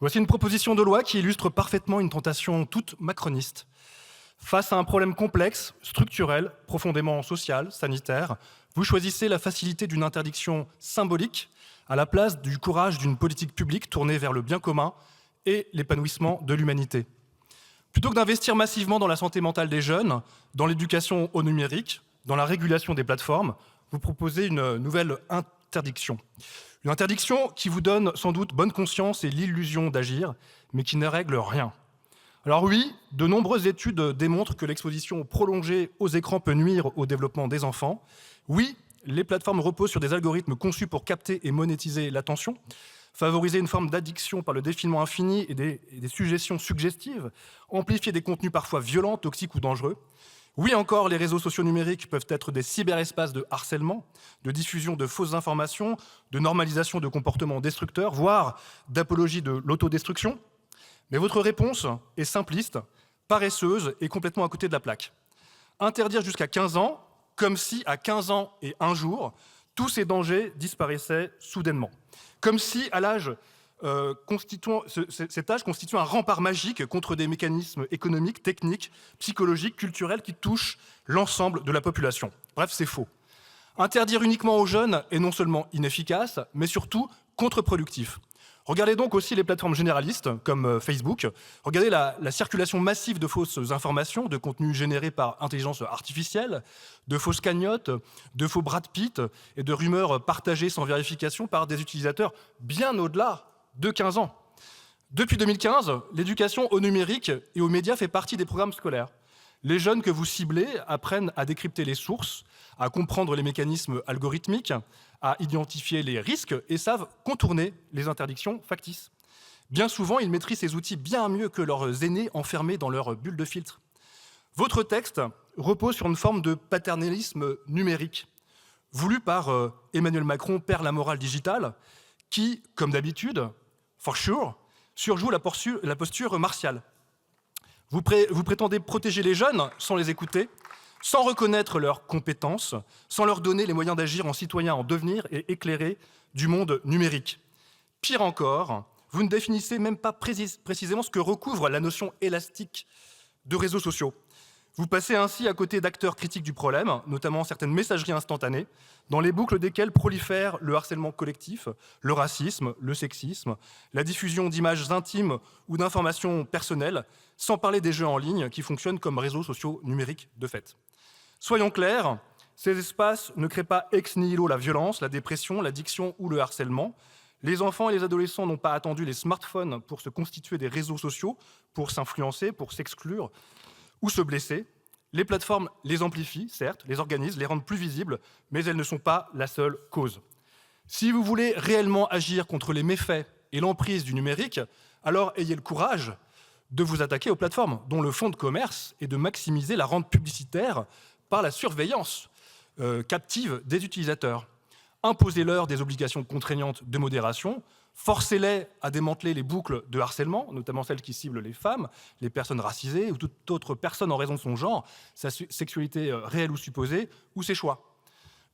Voici une proposition de loi qui illustre parfaitement une tentation toute macroniste. Face à un problème complexe, structurel, profondément social, sanitaire, vous choisissez la facilité d'une interdiction symbolique à la place du courage d'une politique publique tournée vers le bien commun et l'épanouissement de l'humanité. Plutôt que d'investir massivement dans la santé mentale des jeunes, dans l'éducation au numérique, dans la régulation des plateformes, vous proposez une nouvelle interdiction. Une interdiction qui vous donne sans doute bonne conscience et l'illusion d'agir, mais qui ne règle rien. Alors oui, de nombreuses études démontrent que l'exposition prolongée aux écrans peut nuire au développement des enfants. Oui, les plateformes reposent sur des algorithmes conçus pour capter et monétiser l'attention, favoriser une forme d'addiction par le défilement infini et des suggestions suggestives, amplifier des contenus parfois violents, toxiques ou dangereux. Oui encore, les réseaux sociaux numériques peuvent être des cyberespaces de harcèlement, de diffusion de fausses informations, de normalisation de comportements destructeurs, voire d'apologie de l'autodestruction. Mais votre réponse est simpliste, paresseuse et complètement à côté de la plaque. Interdire jusqu'à 15 ans, comme si à 15 ans et un jour, tous ces dangers disparaissaient soudainement. Comme si à cet âge constitue un rempart magique contre des mécanismes économiques, techniques, psychologiques, culturels qui touchent l'ensemble de la population. Bref, c'est faux. Interdire uniquement aux jeunes est non seulement inefficace, mais surtout contre-productif. Regardez donc aussi les plateformes généralistes, comme Facebook. Regardez la circulation massive de fausses informations, de contenus générés par intelligence artificielle, de fausses cagnottes, de faux Brad Pitt et de rumeurs partagées sans vérification par des utilisateurs bien au-delà de 15 ans. Depuis 2015, l'éducation au numérique et aux médias fait partie des programmes scolaires. Les jeunes que vous ciblez apprennent à décrypter les sources, à comprendre les mécanismes algorithmiques, à identifier les risques et savent contourner les interdictions factices. Bien souvent, ils maîtrisent ces outils bien mieux que leurs aînés enfermés dans leur bulle de filtre. Votre texte repose sur une forme de paternalisme numérique, voulu par Emmanuel Macron, père la morale digitale, qui, comme d'habitude, for sure, surjoue la posture martiale. Vous prétendez protéger les jeunes sans les écouter, sans reconnaître leurs compétences, sans leur donner les moyens d'agir en citoyens en devenir et éclairés du monde numérique. Pire encore, vous ne définissez même pas précisément ce que recouvre la notion élastique de réseaux sociaux. Vous passez ainsi à côté d'acteurs critiques du problème, notamment certaines messageries instantanées, dans les boucles desquelles prolifèrent le harcèlement collectif, le racisme, le sexisme, la diffusion d'images intimes ou d'informations personnelles, sans parler des jeux en ligne qui fonctionnent comme réseaux sociaux numériques de fait. Soyons clairs, ces espaces ne créent pas ex nihilo la violence, la dépression, l'addiction ou le harcèlement. Les enfants et les adolescents n'ont pas attendu les smartphones pour se constituer des réseaux sociaux, pour s'influencer, pour s'exclure ou se blesser. Les plateformes les amplifient, certes, les organisent, les rendent plus visibles, mais elles ne sont pas la seule cause. Si vous voulez réellement agir contre les méfaits et l'emprise du numérique, alors ayez le courage de vous attaquer aux plateformes, dont le fonds de commerce est de maximiser la rente publicitaire par la surveillance captive des utilisateurs. Imposez-leur des obligations contraignantes de modération, forcez-les à démanteler les boucles de harcèlement, notamment celles qui ciblent les femmes, les personnes racisées ou toute autre personne en raison de son genre, sa sexualité réelle ou supposée, ou ses choix.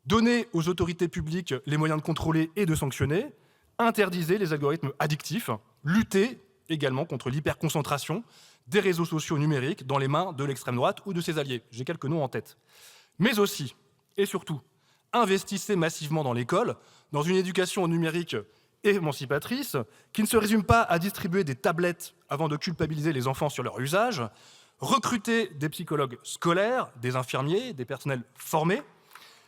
Donnez aux autorités publiques les moyens de contrôler et de sanctionner, interdisez les algorithmes addictifs, luttez également contre l'hyperconcentration des réseaux sociaux numériques dans les mains de l'extrême droite ou de ses alliés. J'ai quelques noms en tête. Mais aussi, et surtout, investissez massivement dans l'école, dans une éducation au numérique émancipatrice, qui ne se résume pas à distribuer des tablettes avant de culpabiliser les enfants sur leur usage, recrutez des psychologues scolaires, des infirmiers, des personnels formés,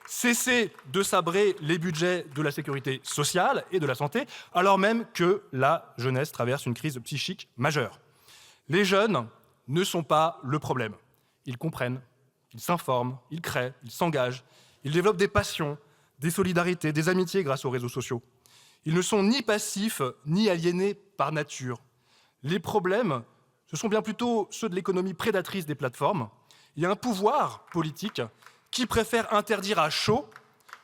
cessez de sabrer les budgets de la sécurité sociale et de la santé, alors même que la jeunesse traverse une crise psychique majeure. Les jeunes ne sont pas le problème. Ils comprennent, ils s'informent, ils créent, ils s'engagent, ils développent des passions, des solidarités, des amitiés grâce aux réseaux sociaux. Ils ne sont ni passifs, ni aliénés par nature. Les problèmes, ce sont bien plutôt ceux de l'économie prédatrice des plateformes. Il y a un pouvoir politique qui préfère interdire à chaud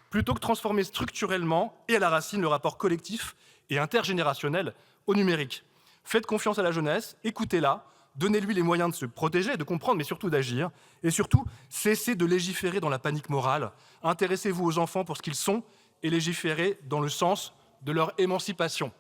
plutôt que transformer structurellement et à la racine le rapport collectif et intergénérationnel au numérique. Faites confiance à la jeunesse, écoutez-la, donnez-lui les moyens de se protéger, de comprendre, mais surtout d'agir. Et surtout, cessez de légiférer dans la panique morale. Intéressez-vous aux enfants pour ce qu'ils sont et légiférez dans le sens de leur émancipation.